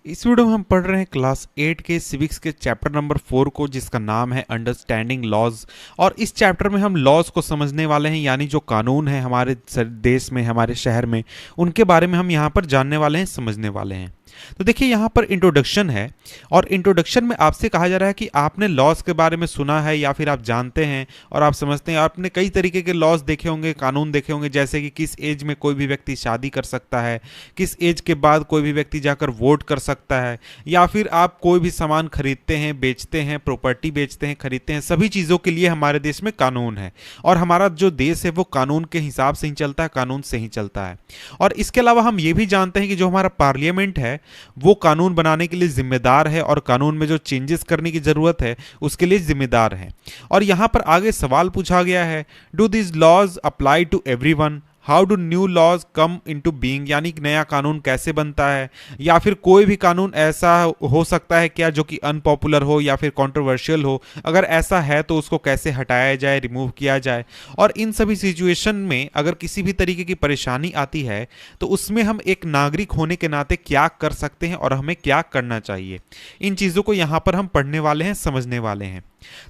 इस वीडियो में हम पढ़ रहे हैं क्लास 8 के सिविक्स के चैप्टर नंबर 4 को, जिसका नाम है अंडरस्टैंडिंग लॉज। और इस चैप्टर में हम लॉज को समझने वाले हैं, यानी जो कानून है हमारे देश में, हमारे शहर में, उनके बारे में हम यहाँ पर जानने वाले हैं, समझने वाले हैं। तो देखिए यहाँ पर इंट्रोडक्शन है, और इंट्रोडक्शन में आपसे कहा जा रहा है कि आपने लॉज के बारे में सुना है या फिर आप जानते हैं और आप समझते हैं। आपने कई तरीके के लॉज देखे होंगे, कानून देखे होंगे, जैसे कि किस एज में कोई भी व्यक्ति शादी कर सकता है, किस एज के बाद कोई भी व्यक्ति जाकर वोट कर सकता है, या फिर आप कोई भी सामान खरीदते हैं, बेचते हैं, प्रॉपर्टी बेचते हैं, खरीदते हैं, सभी चीज़ों के लिए हमारे देश में कानून है। और हमारा जो देश है वो कानून के हिसाब से ही चलता है, कानून से ही चलता है। और इसके अलावा हम ये भी जानते हैं कि जो हमारा पार्लियामेंट है वो कानून बनाने के लिए जिम्मेदार है, और कानून में जो चेंजेस करने की जरूरत है उसके लिए जिम्मेदार है। और यहां पर आगे सवाल पूछा गया है, do this laws apply to everyone, how do new laws come into being, यानी कि नया कानून कैसे बनता है, या फिर कोई भी कानून ऐसा हो सकता है क्या जो कि अनपॉपुलर हो या फिर कंट्रोवर्शियल हो, अगर ऐसा है तो उसको कैसे हटाया जाए, रिमूव किया जाए। और इन सभी सिचुएशन में अगर किसी भी तरीके की परेशानी आती है तो उसमें हम एक नागरिक होने के नाते क्या कर सकते हैं और हमें क्या करना चाहिए, इन चीज़ों को यहाँ पर हम पढ़ने वाले हैं, समझने वाले हैं।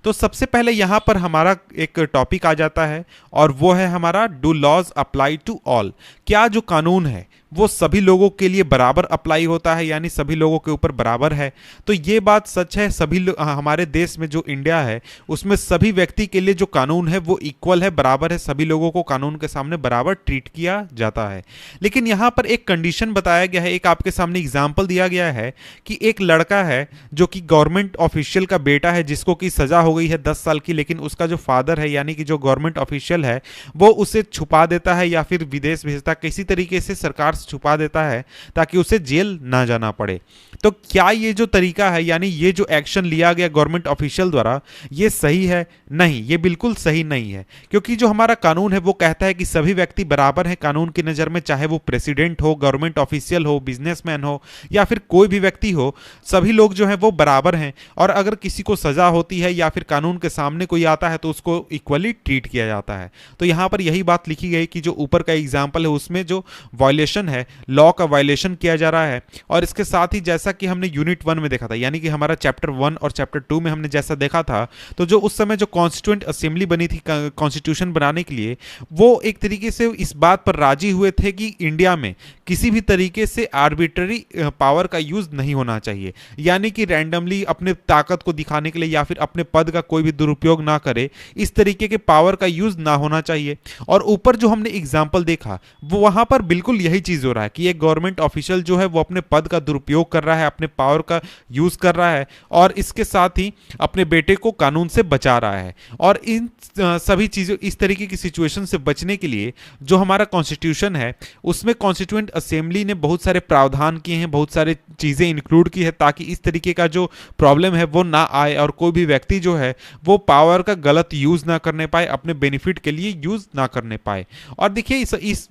तो सबसे पहले यहां पर हमारा एक टॉपिक आ जाता है, और वो है हमारा do laws apply to all. क्या जो कानून है वो सभी लोगों के लिए बराबर अप्लाई होता है, यानी सभी लोगों के ऊपर बराबर है। तो ये बात सच है, सभी हमारे देश में जो इंडिया है उसमें सभी व्यक्ति के लिए जो कानून है वो इक्वल है, बराबर है, सभी लोगों को कानून के सामने बराबर ट्रीट किया जाता है। लेकिन यहाँ पर एक कंडीशन बताया गया है, एक आपके सामने एग्जाम्पल दिया गया है कि एक लड़का है जो कि गवर्नमेंट ऑफिशियल का बेटा है, जिसको कि सजा हो गई है 10 साल की, लेकिन उसका जो फादर है यानी कि जो गवर्नमेंट ऑफिशियल है वो उसे छुपा देता है या फिर विदेश भेजता है, किसी तरीके से सरकार छुपा देता है ताकि उसे जेल ना जाना पड़े। तो क्या ये जो तरीका है, यानी ये जो एक्शन लिया गया गवर्नमेंट ऑफिशियल द्वारा, ये सही है? नहीं, ये बिल्कुल सही नहीं है। क्योंकि जो हमारा कानून है वो कहता है कि सभी व्यक्ति बराबर हैं कानून की नज़र में, चाहे वो प्रेसिडेंट हो, गवर्नमेंट ऑफिशियल हो, बिजनेसमैन हो, या फिर कोई भी व्यक्ति हो, सभी लोग जो है वो बराबर हैं। और अगर किसी को सजा होती है या फिर कानून के सामने कोई आता है तो उसको इक्वली ट्रीट किया जाता है। तो यहाँ पर यही बात लिखी गई कि जो ऊपर का एग्जाम्पल है उसमें जो वायलेशन है, लॉ का वायलेशन किया जा रहा है। और इसके साथ ही जैसा कि हमने यूनिट 1 में देखा था, यानी कि हमारा चैप्टर 1 और चैप्टर 2 में हमने जैसा देखा था, तो जो उस समय जो कॉन्स्टिट्यूएंट असेंबली बनी थी कॉन्स्टिट्यूशन बनाने के लिए, वो एक तरीके से इस बात पर राजी हुए थे कि इंडिया में किसी भी तरीके से आर्बिट्ररी पावर का यूज नहीं होना चाहिए, यानी कि रैंडमली अपने ताकत को दिखाने के लिए या फिर अपने पद का कोई भी दुरुपयोग ना करे, इस तरीके के पावर का यूज ना होना चाहिए। और ऊपर जो हमने एग्जाम्पल देखा वो वहां पर बिल्कुल यही चीज हो रहा है कि एक गवर्नमेंट ऑफिशियल जो है वो अपने पद का दुरुपयोग कर रहा है, अपने पावर का यूज कर रहा है, और इसके साथ ही अपने बेटे को कानून से बचा रहा है। और इन सभी चीजों, इस तरीके की सिचुएशन से बचने के लिए जो हमारा कॉन्स्टिट्यूशन है उसमें कॉन्स्टिट्यूएंट असेंबली ने बहुत सारे प्रावधान किए हैं, बहुत सारे चीजें इंक्लूड की है, ताकि इस तरीके का जो प्रॉब्लम है वो ना आए और कोई भी व्यक्ति जो है वो पावर का गलत यूज ना करने पाए, अपने बेनिफिट के लिए यूज ना करने पाए। और देखिए इस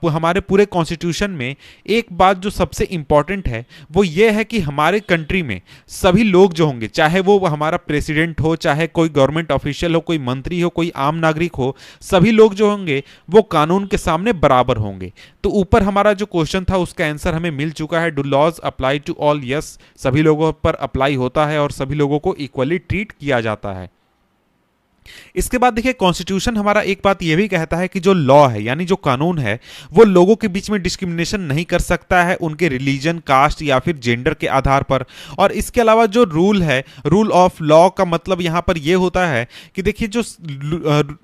हमारे पूरे कॉन्स्टिट्यूशन में एक बात जो सबसे इंपॉर्टेंट है वो ये है कि हमारे कंट्री में सभी लोग जो होंगे, चाहे वो हमारा प्रेसिडेंट हो, चाहे कोई गवर्नमेंट ऑफिशियल हो, कोई मंत्री हो, कोई आम नागरिक हो, सभी लोग जो होंगे वो कानून के सामने बराबर होंगे। तो ऊपर हमारा जो क्वेश्चन था उसका आंसर हमें मिल चुका है, do laws apply to all. Yes, सभी लोगों पर अप्लाई होता है और सभी लोगों को इक्वली ट्रीट किया जाता है। इसके बाद देखिए कॉन्स्टिट्यूशन हमारा एक बात यह भी कहता है कि जो लॉ है, यानी जो कानून है, वो लोगों के बीच में डिस्क्रिमिनेशन नहीं कर सकता है उनके रिलीजन, कास्ट या फिर जेंडर के आधार पर। और इसके अलावा जो रूल है, रूल ऑफ लॉ का मतलब यहां पर यह होता है कि देखिए जो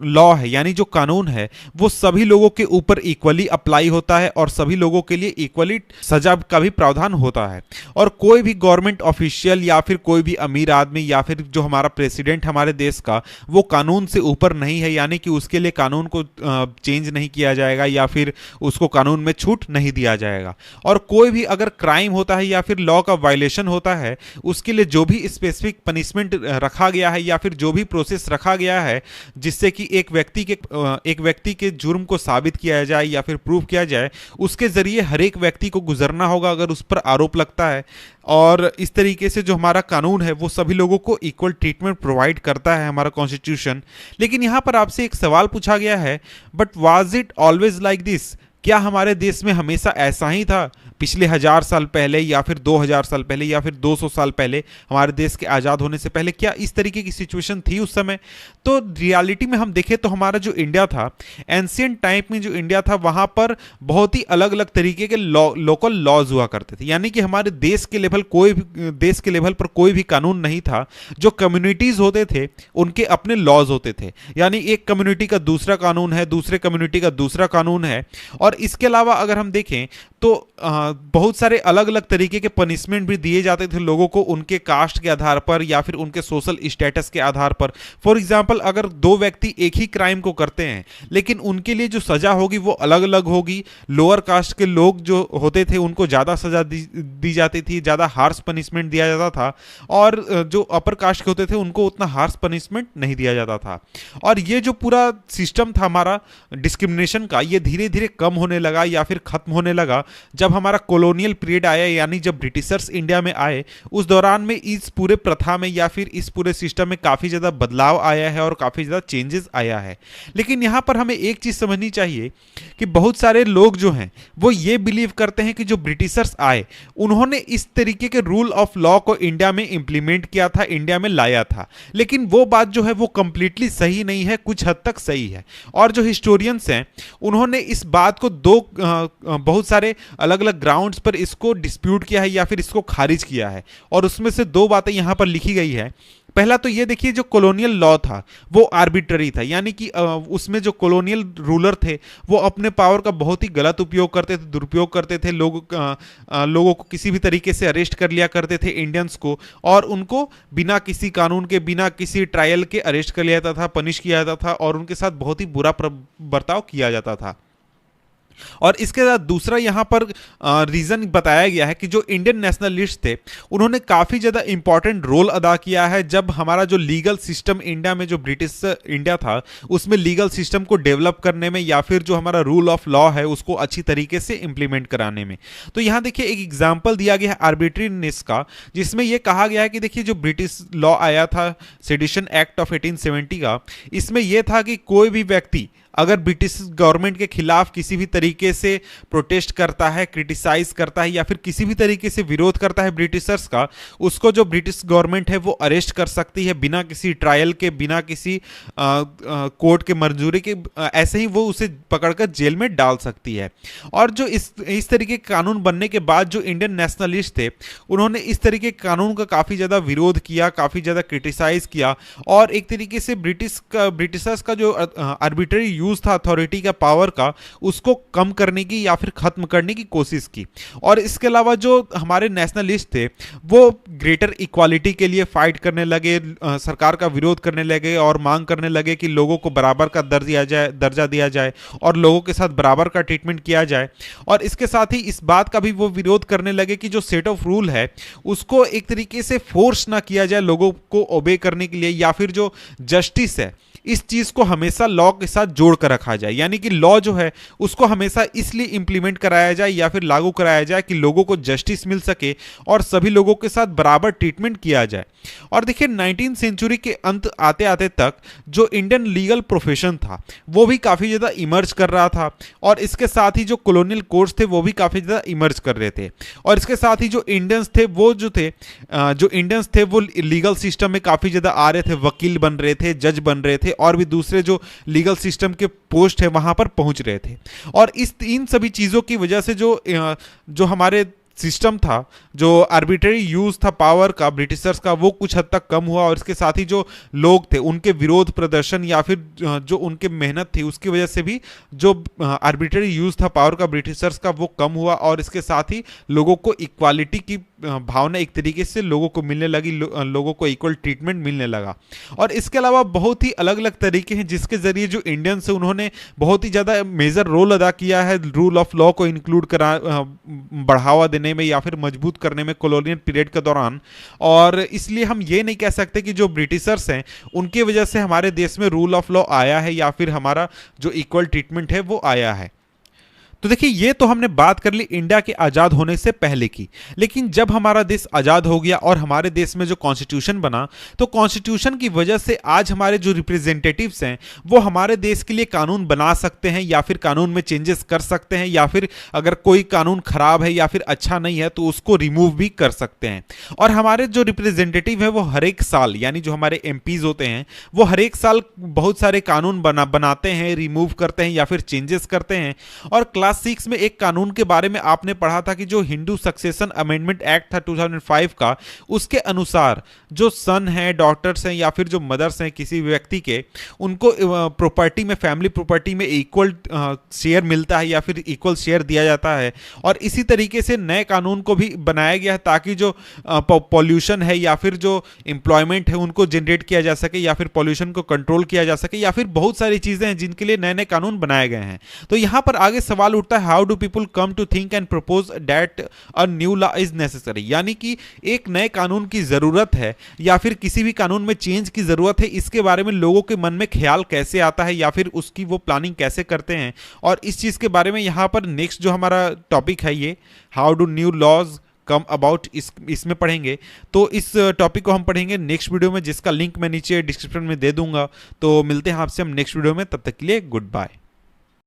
लॉ है यानी जो कानून है वो सभी लोगों के ऊपर इक्वली अप्लाई होता है और सभी लोगों के लिए इक्वली सजा का भी प्रावधान होता है। और कोई भी गवर्नमेंट ऑफिशियल या फिर कोई भी अमीर आदमी या फिर जो हमारा प्रेसिडेंट हमारे देश का, वो कानून से ऊपर नहीं है, यानी कि उसके लिए कानून को चेंज नहीं किया जाएगा या फिर उसको कानून में छूट नहीं दिया जाएगा। और कोई भी अगर क्राइम होता है या फिर लॉ का वायलेशन होता है, उसके लिए जो भी स्पेसिफिक पनिशमेंट रखा गया है या फिर जो भी प्रोसेस रखा गया है जिससे कि एक व्यक्ति के जुर्म को साबित किया जाए या फिर प्रूव किया जाए, उसके जरिए हर एक व्यक्ति को गुजरना होगा अगर उस पर आरोप लगता है। और इस तरीके से जो हमारा कानून है वो सभी लोगों को इक्वल ट्रीटमेंट प्रोवाइड करता है हमारा कॉन्स्टिट्यूशन। लेकिन यहाँ पर आपसे एक सवाल पूछा गया है, but was it always like this? क्या हमारे देश में हमेशा ऐसा ही था? पिछले 1000 साल पहले या फिर 2000 साल पहले या फिर 200 साल पहले, हमारे देश के आज़ाद होने से पहले क्या इस तरीके की सिचुएशन थी उस समय? तो रियलिटी में हम देखें तो हमारा जो इंडिया था, एंशियंट टाइम में जो इंडिया था, वहाँ पर बहुत ही अलग अलग तरीके के लोकल लॉज हुआ करते थे। यानी कि हमारे देश के लेवल पर कोई भी कानून नहीं था। जो कम्युनिटीज़ होते थे उनके अपने लॉज होते थे, यानी एक कम्युनिटी का दूसरा कानून है, दूसरे कम्युनिटी का दूसरा कानून है। और इसके अलावा अगर हम देखें तो बहुत सारे अलग अलग तरीके के पनिशमेंट भी दिए जाते थे लोगों को उनके कास्ट के आधार पर या फिर उनके सोशल स्टेटस के आधार पर। फॉर एग्जांपल, अगर दो व्यक्ति एक ही क्राइम को करते हैं लेकिन उनके लिए जो सजा होगी वो अलग अलग होगी। लोअर कास्ट के लोग जो होते थे उनको ज़्यादा सजा दी जाती थी, ज़्यादा हार्श पनिशमेंट दिया जाता था, और जो अपर कास्ट के होते थे उनको उतना हार्श पनिशमेंट नहीं दिया जाता था। और ये जो पूरा सिस्टम था हमारा डिस्क्रिमिनेशन का, ये धीरे धीरे कम होने लगा या फिर खत्म होने लगा जब हमारा कॉलोनियल पीरियड आया, यानी जब ब्रिटिशर्स इंडिया में आए। उस दौरान में इस पूरे प्रथा में या फिर इस पूरे सिस्टम में काफ़ी ज़्यादा बदलाव आया है और काफ़ी ज़्यादा चेंजेस आया है। लेकिन यहाँ पर हमें एक चीज़ समझनी चाहिए कि बहुत सारे लोग जो हैं वो ये बिलीव करते हैं कि जो ब्रिटिशर्स आए उन्होंने इस तरीके के रूल ऑफ लॉ को इंडिया में इंप्लीमेंट किया था, इंडिया में लाया था। लेकिन वो बात जो है वो कंप्लीटली सही नहीं है, कुछ हद तक सही है। और जो हिस्टोरियंस हैं उन्होंने इस बात को बहुत सारे अलग अलग ग्राउंड्स पर इसको डिस्प्यूट किया है या फिर इसको खारिज किया है। और उसमें से दो बातें यहाँ पर लिखी गई है। पहला तो ये देखिए, जो कॉलोनियल लॉ था वो आर्बिट्ररी था, यानी कि उसमें जो कॉलोनियल रूलर थे वो अपने पावर का बहुत ही गलत उपयोग करते थे, दुरुपयोग करते थे। लोगों को किसी भी तरीके से अरेस्ट कर लिया करते थे इंडियंस को, और उनको बिना किसी कानून के, बिना किसी ट्रायल के अरेस्ट कर लिया जाता था, पनिश किया जाता था और उनके साथ बहुत ही बुरा बर्ताव किया जाता था। और इसके साथ दूसरा यहाँ पर रीज़न बताया गया है कि जो इंडियन नेशनलिस्ट थे उन्होंने काफ़ी ज़्यादा इंपॉर्टेंट रोल अदा किया है जब हमारा जो लीगल सिस्टम इंडिया में, जो ब्रिटिश इंडिया था उसमें लीगल सिस्टम को डेवलप करने में या फिर जो हमारा रूल ऑफ लॉ है उसको अच्छी तरीके से इंप्लीमेंट कराने में। तो यहाँ देखिए एक एग्जाम्पल दिया गया है आर्बिट्रीनेस का, जिसमें यह कहा गया है कि देखिए जो ब्रिटिश लॉ आया था सेडिशन एक्ट ऑफ 1870 का, इसमें यह था कि कोई भी व्यक्ति अगर ब्रिटिश गवर्नमेंट के खिलाफ किसी भी तरीके से प्रोटेस्ट करता है, क्रिटिसाइज करता है या फिर किसी भी तरीके से विरोध करता है ब्रिटिशर्स का, उसको जो ब्रिटिश गवर्नमेंट है वो अरेस्ट कर सकती है बिना किसी ट्रायल के, बिना किसी कोर्ट के मंजूरी के। ऐसे ही वो उसे पकड़कर जेल में डाल सकती है। और जो इस तरीके के कानून बनने के बाद जो इंडियन नेशनलिस्ट थे उन्होंने इस तरीके के कानून का काफ़ी ज़्यादा विरोध किया, काफ़ी ज़्यादा क्रिटिसाइज किया और एक तरीके से ब्रिटिशर्स का जो आर्बिट्ररी यूज था अथॉरिटी का, पावर का, उसको कम करने की या फिर खत्म करने की कोशिश की। और इसके अलावा जो हमारे नेशनलिस्ट थे वो ग्रेटर इक्वालिटी के लिए फाइट करने लगे, सरकार का विरोध करने लगे और मांग करने लगे कि लोगों को बराबर का दर्जा दिया जाए और लोगों के साथ बराबर का ट्रीटमेंट किया जाए। और इसके साथ ही इस बात का भी वो विरोध करने लगे कि जो सेट ऑफ रूल है उसको एक तरीके से फोर्स ना किया जाए लोगों को ओबे करने के लिए, या फिर जो जस्टिस है इस चीज को हमेशा लॉ के साथ जोड़ कर रखा जाए। यानी कि लॉ जो है उसको हमेशा इसलिए इंप्लीमेंट कराया जाए या फिर लागू कराया जाए कि लोगों को जस्टिस मिल सके और सभी लोगों के साथ बराबर ट्रीटमेंट किया जाए। और देखिए 19वीं सेंचुरी के अंत आते आते तक जो इंडियन लीगल प्रोफेशन था वो भी काफ़ी ज़्यादा इमर्ज कर रहा था, और इसके साथ ही जो कॉलोनियल कोर्ट्स थे वो भी काफ़ी ज़्यादा इमर्ज कर रहे थे। और इसके साथ ही जो इंडियंस थे वो लीगल सिस्टम में काफ़ी ज़्यादा आ रहे थे, वकील बन रहे थे, जज बन रहे थे और भी दूसरे जो लीगल सिस्टम के पोस्ट है वहाँ पर पहुँच रहे थे। और इन सभी चीज़ों की वजह से जो हमारे सिस्टम था, जो आर्बिट्ररी यूज था पावर का ब्रिटिशर्स का, वो कुछ हद तक कम हुआ। और इसके साथ ही जो लोग थे उनके विरोध प्रदर्शन या फिर जो उनके मेहनत थी उसकी वजह से भी जो आर्बिट्ररी यूज था पावर का ब्रिटिशर्स का वो कम हुआ। और इसके साथ ही लोगों को इक्वालिटी की भावना एक तरीके से लोगों को मिलने लगी, लोगों को इक्वल ट्रीटमेंट मिलने लगा। और इसके अलावा बहुत ही अलग अलग तरीके हैं जिसके जरिए जो इंडियंस है उन्होंने बहुत ही ज़्यादा मेजर रोल अदा किया है रूल ऑफ लॉ को इंक्लूड बढ़ावा देने में या फिर मजबूत करने में कॉलोनियल पीरियड के दौरान। और इसलिए हम ये नहीं कह सकते कि जो ब्रिटिशर्स हैं उनकी वजह से हमारे देश में रूल ऑफ लॉ आया है या फिर हमारा जो इक्वल ट्रीटमेंट है वो आया है। तो देखिए, ये तो हमने बात कर ली इंडिया के आज़ाद होने से पहले की। लेकिन जब हमारा देश आज़ाद हो गया और हमारे देश में जो कॉन्स्टिट्यूशन बना, तो कॉन्स्टिट्यूशन की वजह से आज हमारे जो रिप्रेजेंटेटिव्स हैं वो हमारे देश के लिए कानून बना सकते हैं या फिर कानून में चेंजेस कर सकते हैं, या फिर अगर कोई कानून खराब है या फिर अच्छा नहीं है तो उसको रिमूव भी कर सकते हैं। और हमारे जो रिप्रेजेंटेटिव है वो हर एक साल, यानी जो हमारे एमपीज होते हैं वो हर एक साल बहुत सारे कानून बनाते हैं, रिमूव करते हैं या फिर चेंजेस करते हैं। और क्लास 6 में एक कानून के बारे में आपने पढ़ा था कि जो हिंदू सक्सेशन अमेंडमेंट एक्ट था 2005 का, उसके अनुसार जो सन है, डॉटर्स हैं या फिर जो मदर्स हैं किसी व्यक्ति के, उनको प्रॉपर्टी में, फैमिली प्रॉपर्टी में इक्वल शेयर मिलता है या फिर इक्वल शेयर दिया जाता है। और इसी तरीके से नए कानून को भी बनाया गया है ताकि जो पॉल्यूशन है या फिर जो एम्प्लॉयमेंट है उनको जनरेट किया जा सके, या फिर पॉल्यूशन को कंट्रोल किया जा सके, या फिर बहुत सारी चीजें हैं जिनके लिए नए नए कानून बनाए गए हैं। तो यहां पर आगे सवाल उठता है, how do people come to think and propose that a new law is necessary, यानी कि एक नए कानून की जरूरत है या फिर किसी भी कानून में चेंज की जरूरत है, इसके बारे में लोगों के मन में ख्याल कैसे आता है या फिर उसकी वो प्लानिंग कैसे करते हैं। और इस चीज के बारे में यहां पर नेक्स्ट जो हमारा टॉपिक है ये how do new laws come about, इसमें पढ़ेंगे। तो इस टॉपिक को हम पढ़ेंगे नेक्स्ट वीडियो में, जिसका लिंक मैं नीचे डिस्क्रिप्शन में दे दूंगा। तो मिलते हैं आपसे हम नेक्स्ट वीडियो में, तब तक के लिए गुड बाय।